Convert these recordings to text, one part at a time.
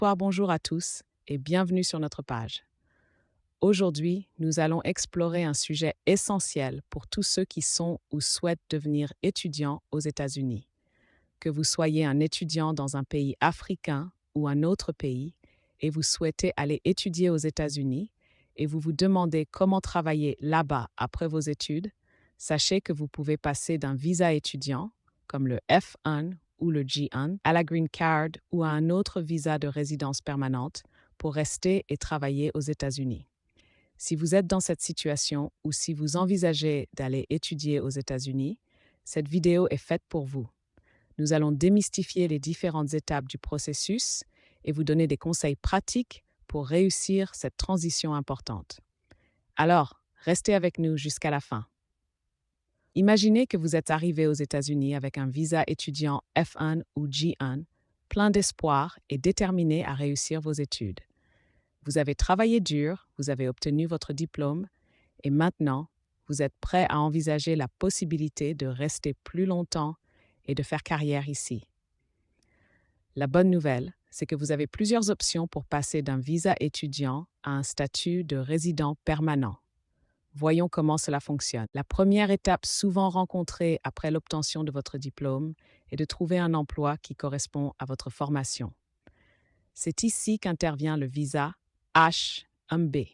Bonjour à tous et bienvenue sur notre page. Aujourd'hui, nous allons explorer un sujet essentiel pour tous ceux qui sont ou souhaitent devenir étudiants aux États-Unis. Que vous soyez un étudiant dans un pays africain ou un autre pays et vous souhaitez aller étudier aux États-Unis et vous vous demandez comment travailler là-bas après vos études, sachez que vous pouvez passer d'un visa étudiant, comme le F1 ou le G1, à la Green Card ou à un autre visa de résidence permanente pour rester et travailler aux États-Unis. Si vous êtes dans cette situation ou si vous envisagez d'aller étudier aux États-Unis, cette vidéo est faite pour vous. Nous allons démystifier les différentes étapes du processus et vous donner des conseils pratiques pour réussir cette transition importante. Alors, restez avec nous jusqu'à la fin. Imaginez que vous êtes arrivé aux États-Unis avec un visa étudiant F1 ou G1, plein d'espoir et déterminé à réussir vos études. Vous avez travaillé dur, vous avez obtenu votre diplôme et maintenant, vous êtes prêt à envisager la possibilité de rester plus longtemps et de faire carrière ici. La bonne nouvelle, c'est que vous avez plusieurs options pour passer d'un visa étudiant à un statut de résident permanent. Voyons comment cela fonctionne. La première étape souvent rencontrée après l'obtention de votre diplôme est de trouver un emploi qui correspond à votre formation. C'est ici qu'intervient le visa H-1B.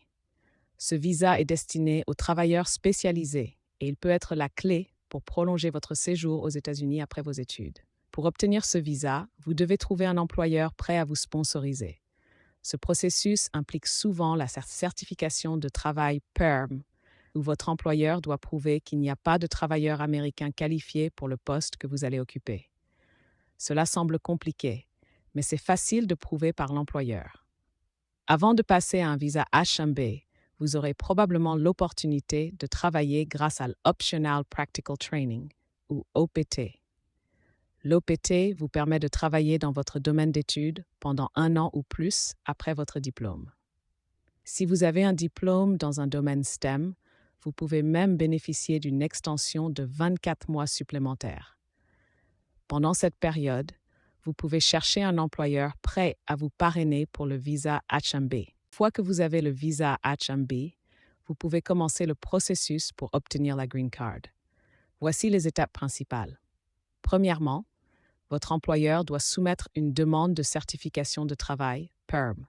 Ce visa est destiné aux travailleurs spécialisés et il peut être la clé pour prolonger votre séjour aux États-Unis après vos études. Pour obtenir ce visa, vous devez trouver un employeur prêt à vous sponsoriser. Ce processus implique souvent la certification de travail PERM, où votre employeur doit prouver qu'il n'y a pas de travailleurs américains qualifiés pour le poste que vous allez occuper. Cela semble compliqué, mais c'est facile de prouver par l'employeur. Avant de passer à un visa H-1B, vous aurez probablement l'opportunité de travailler grâce à l'Optional Practical Training, ou OPT. L'OPT vous permet de travailler dans votre domaine d'études pendant 1 an ou plus après votre diplôme. Si vous avez un diplôme dans un domaine STEM, vous pouvez même bénéficier d'une extension de 24 mois supplémentaires. Pendant cette période, vous pouvez chercher un employeur prêt à vous parrainer pour le visa H-1B. Une fois que vous avez le visa H-1B, vous pouvez commencer le processus pour obtenir la Green Card. Voici les étapes principales. Premièrement, votre employeur doit soumettre une demande de certification de travail, PERM.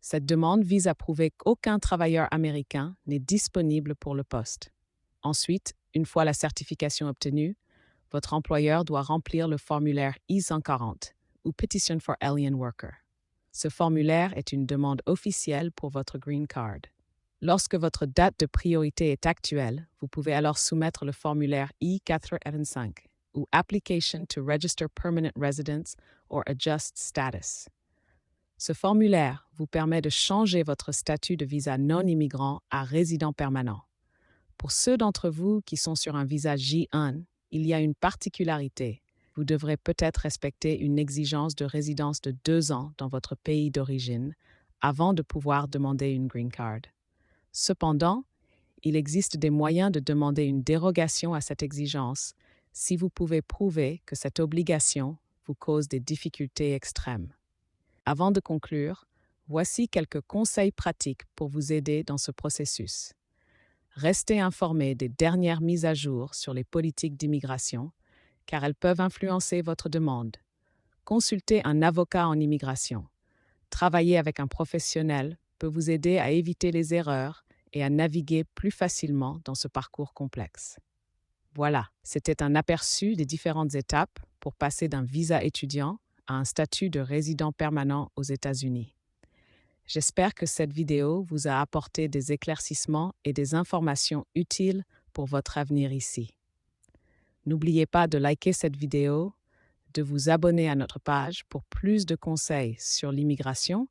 Cette demande vise à prouver qu'aucun travailleur américain n'est disponible pour le poste. Ensuite, une fois la certification obtenue, votre employeur doit remplir le formulaire I-140, ou Petition for Alien Worker. Ce formulaire est une demande officielle pour votre Green Card. Lorsque votre date de priorité est actuelle, vous pouvez alors soumettre le formulaire I-485, ou Application to Register Permanent Residence or Adjust Status. Ce formulaire vous permet de changer votre statut de visa non-immigrant à résident permanent. Pour ceux d'entre vous qui sont sur un visa J1, il y a une particularité. Vous devrez peut-être respecter une exigence de résidence de 2 ans dans votre pays d'origine avant de pouvoir demander une Green Card. Cependant, il existe des moyens de demander une dérogation à cette exigence si vous pouvez prouver que cette obligation vous cause des difficultés extrêmes. Avant de conclure, voici quelques conseils pratiques pour vous aider dans ce processus. Restez informé des dernières mises à jour sur les politiques d'immigration, car elles peuvent influencer votre demande. Consultez un avocat en immigration. Travailler avec un professionnel peut vous aider à éviter les erreurs et à naviguer plus facilement dans ce parcours complexe. Voilà, c'était un aperçu des différentes étapes pour passer d'un visa étudiant à un statut de résident permanent aux États-Unis. J'espère que cette vidéo vous a apporté des éclaircissements et des informations utiles pour votre avenir ici. N'oubliez pas de liker cette vidéo, de vous abonner à notre page pour plus de conseils sur l'immigration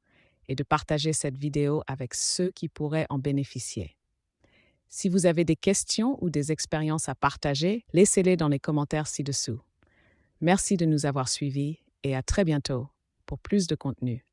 et de partager cette vidéo avec ceux qui pourraient en bénéficier. Si vous avez des questions ou des expériences à partager, laissez-les dans les commentaires ci-dessous. Merci de nous avoir suivis et à très bientôt pour plus de contenu.